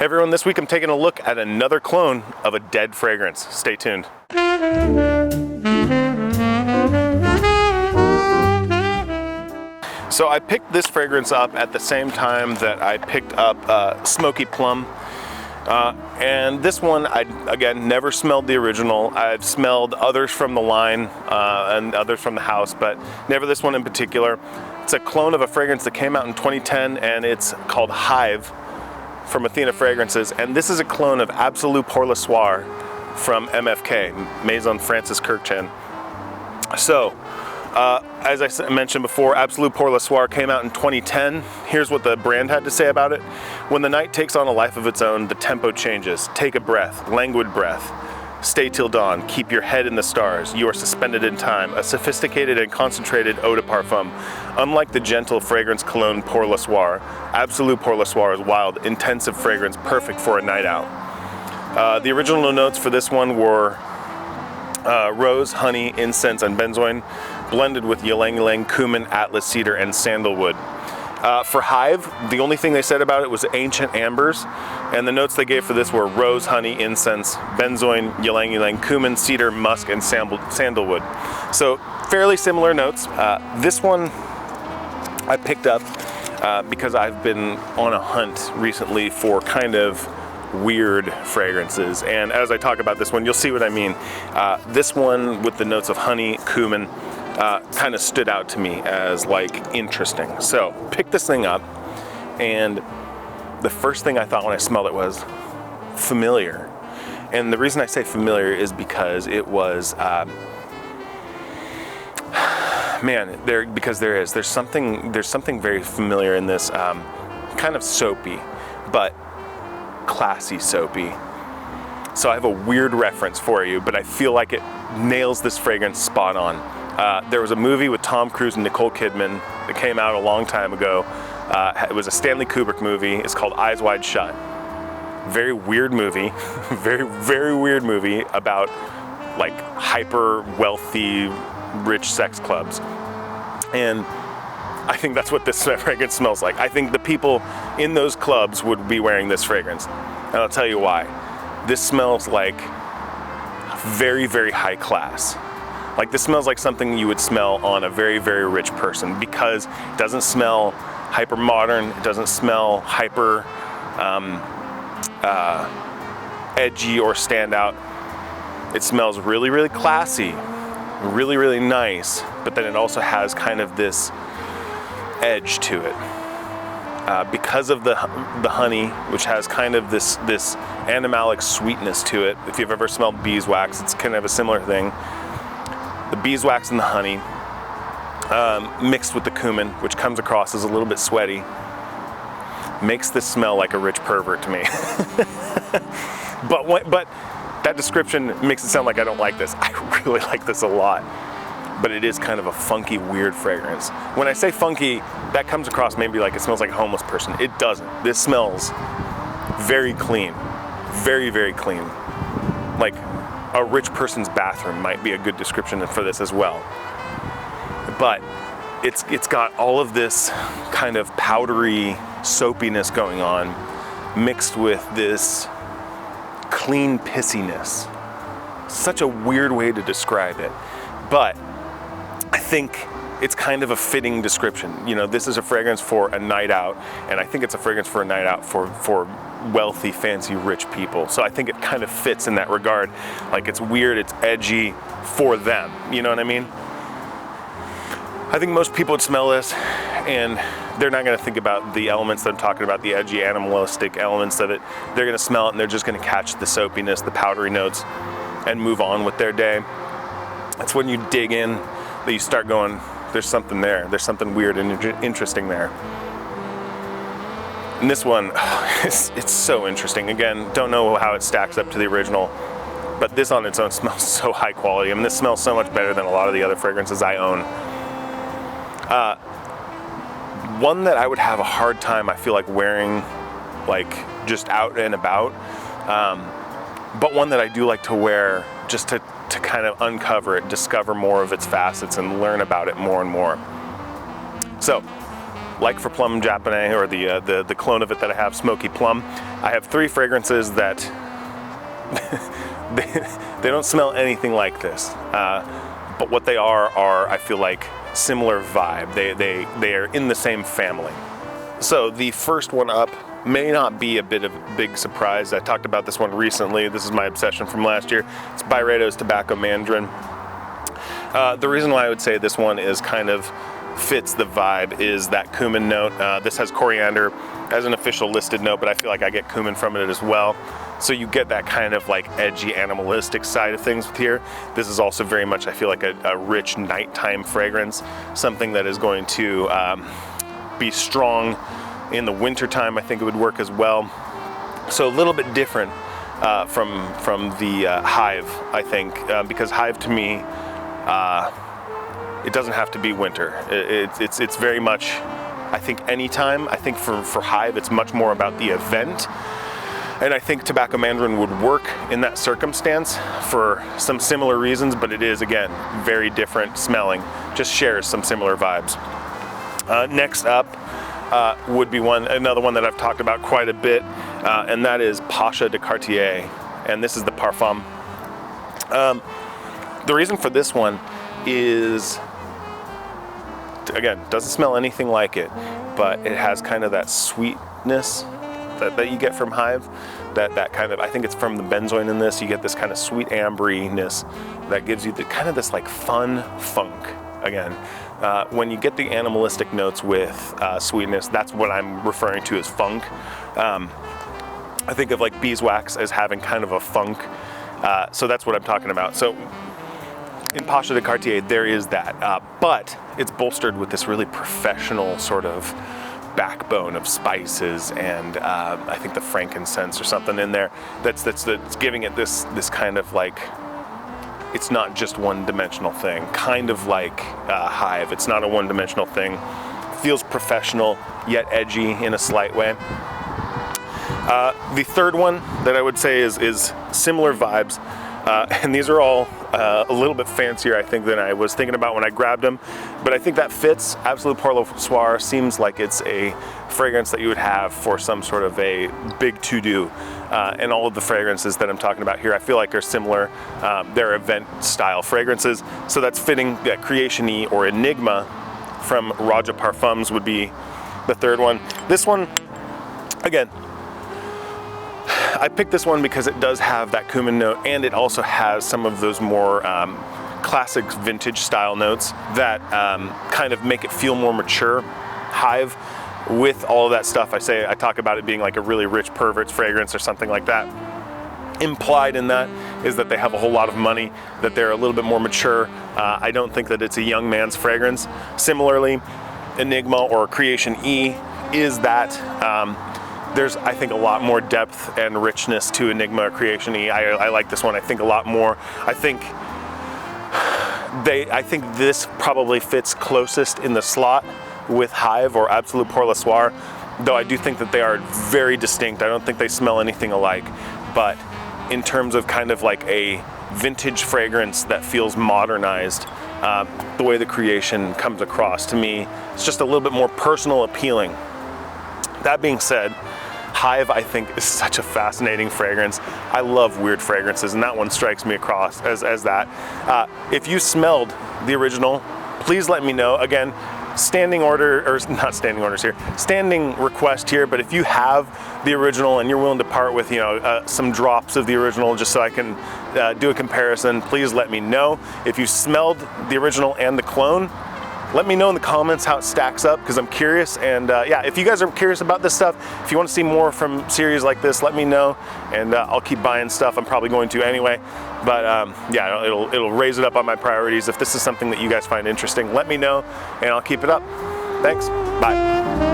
Hey everyone, this week I'm taking a look at another clone of a dead fragrance. Stay tuned. So I picked this fragrance up at the same time that I picked up Smoky Plum. And this one, I, again, never smelled the original. I've smelled others from the line and others from the house, but never this one in particular. It's a clone of a fragrance that came out in 2010, and it's called Hive from Athena Fragrances. And this is a clone of Absolue pour le Soir from MFK, Maison Francis Kurkdjian. So, as I mentioned before, Absolue pour le Soir came out in 2010. Here's what the brand had to say about it. When the night takes on a life of its own, the tempo changes. Take a breath, languid breath. Stay till dawn, keep your head in the stars. You are suspended in time, a sophisticated and concentrated eau de parfum. Unlike the gentle fragrance cologne pour le Soir, Absolue pour le Soir is wild, intensive fragrance, perfect for a night out. The original notes for this one were rose, honey, incense, and benzoin, blended with ylang-ylang, cumin, atlas, cedar, and sandalwood. For Hive, the only thing they said about it was ancient ambers, and the notes they gave for this were rose, honey, incense, benzoin, ylang-ylang, cumin, cedar, musk, and sandalwood. So fairly similar notes. This one I picked up because I've been on a hunt recently for kind of weird fragrances, and as I talk about this one, you'll see what I mean. This one with the notes of honey, cumin, kind of stood out to me as like interesting. So picked this thing up, and the first thing I thought when I smelled it was familiar. And the reason I say familiar is because it was there's something very familiar in this, kind of soapy, but classy soapy. So I have a weird reference for you, but I feel like it nails this fragrance spot on. There was a movie with Tom Cruise and Nicole Kidman that came out a long time ago. It was a Stanley Kubrick movie. It's called Eyes Wide Shut. Very weird movie, very weird movie about like hyper wealthy, rich sex clubs. And I think that's what this fragrance smells like. I think the people in those clubs would be wearing this fragrance. And I'll tell you why. This smells like very, very high class. Like this smells like something you would smell on a very, very rich person, because it doesn't smell hyper modern, it doesn't smell hyper edgy or stand out. It smells really, really classy, really, really nice, but then it also has kind of this edge to it. Because of the honey, which has kind of this animalic sweetness to it. If you've ever smelled beeswax, it's kind of a similar thing. The beeswax and the honey mixed with the cumin, which comes across as a little bit sweaty, makes this smell like a rich pervert to me. But that description makes it sound like I don't like this. I really like this a lot. But it is kind of a funky, weird fragrance. When I say funky, that comes across maybe like it smells like a homeless person. It doesn't. This smells very clean. Very, very clean. Like a rich person's bathroom might be a good description for this as well. But it's got all of this kind of powdery soapiness going on, mixed with this clean pissiness. Such a weird way to describe it. But I think it's kind of a fitting description. You know, this is a fragrance for a night out, and I think it's a fragrance for a night out for wealthy, fancy, rich people. So I think it kind of fits in that regard. Like it's weird, it's edgy for them. You know what I mean? I think most people would smell this and they're not gonna think about the elements that I'm talking about, the edgy, animalistic elements of it. They're gonna smell it and they're just gonna catch the soapiness, the powdery notes, and move on with their day. It's when you dig in that you start going, there's something there. There's something weird and interesting there. And this one, it's so interesting. Again, don't know how it stacks up to the original, but this on its own smells so high quality. I mean, this smells so much better than a lot of the other fragrances I own. One that I would have a hard time, I feel like, wearing like just out and about, but one that I do like to wear just to kind of uncover it, discover more of its facets, and learn about it more and more. So like for Plum Japonais, or the clone of it that I have, Smoky Plum, I have 3 fragrances that they don't smell anything like this. But what they are I feel like similar vibe. They are in the same family. So the first one up may not be a big surprise. I talked about this one recently. This is my obsession from last year. It's Byredo's Tobacco Mandrin. The reason why I would say this one is kind of fits the vibe is that cumin note. This has coriander as an official listed note, but I feel like I get cumin from it as well. So you get that kind of like edgy animalistic side of things with here. This is also very much, I feel like a rich nighttime fragrance, something that is going to be strong in the winter time. I think it would work as well. So a little bit different from the Hive, I think, because Hive to me, it doesn't have to be winter. It's very much, I think, anytime. I think for Hive, it's much more about the event. And I think Tobacco Mandrin would work in that circumstance for some similar reasons, but it is, again, very different smelling. Just shares some similar vibes. Next up would be another one that I've talked about quite a bit, and that is Pasha de Cartier, and this is the Parfum. The reason for this one is, again, doesn't smell anything like it, but it has kind of that sweetness that you get from Hive. That kind of, I think it's from the benzoin in this, you get this kind of sweet amberiness that gives you the kind of this like fun funk. Again, when you get the animalistic notes with sweetness, that's what I'm referring to as funk. I think of like beeswax as having kind of a funk, so that's what I'm talking about. So in Pasha de Cartier, there is that, but it's bolstered with this really professional sort of backbone of spices and I think the frankincense or something in there that's giving it this kind of like, it's not just one-dimensional thing, kind of like Hive. It's not a one-dimensional thing. Feels professional, yet edgy in a slight way. The third one that I would say is similar vibes, and these are all a little bit fancier, I think, than I was thinking about when I grabbed them, but I think that fits. Absolue pour le Soir seems like it's a fragrance that you would have for some sort of a big to-do, and all of the fragrances that I'm talking about here I feel like are similar. They're event-style fragrances, so that's fitting. That Creation-y or Enigma from Raja Parfums would be the third one. This one, again, I picked this one because it does have that cumin note, and it also has some of those more classic vintage style notes that kind of make it feel more mature. Hive, with all of that stuff, I talk about it being like a really rich perverts fragrance or something like that. Implied in that is that they have a whole lot of money, that they're a little bit more mature. I don't think that it's a young man's fragrance. Similarly, Enigma or Creation-y is that. There's, I think, a lot more depth and richness to Enigma or Creation-y. I like this one, I think, a lot more. I think this probably fits closest in the slot with Hive or Absolue pour le Soir, though I do think that they are very distinct. I don't think they smell anything alike, but in terms of kind of like a vintage fragrance that feels modernized, the way the Creation comes across to me, it's just a little bit more personal appealing. That being said, Hive, I think, is such a fascinating fragrance. I love weird fragrances, and that one strikes me across as that. If you smelled the original, please let me know. Again, standing order, or not standing orders here, standing request here, but if you have the original and you're willing to part with, some drops of the original just so I can do a comparison, please let me know. If you smelled the original and the clone, let me know in the comments how it stacks up, because I'm curious. And yeah, if you guys are curious about this stuff, if you want to see more from series like this, let me know, and I'll keep buying stuff. I'm probably going to anyway, but yeah, it'll raise it up on my priorities. If this is something that you guys find interesting, let me know, and I'll keep it up. Thanks. Bye.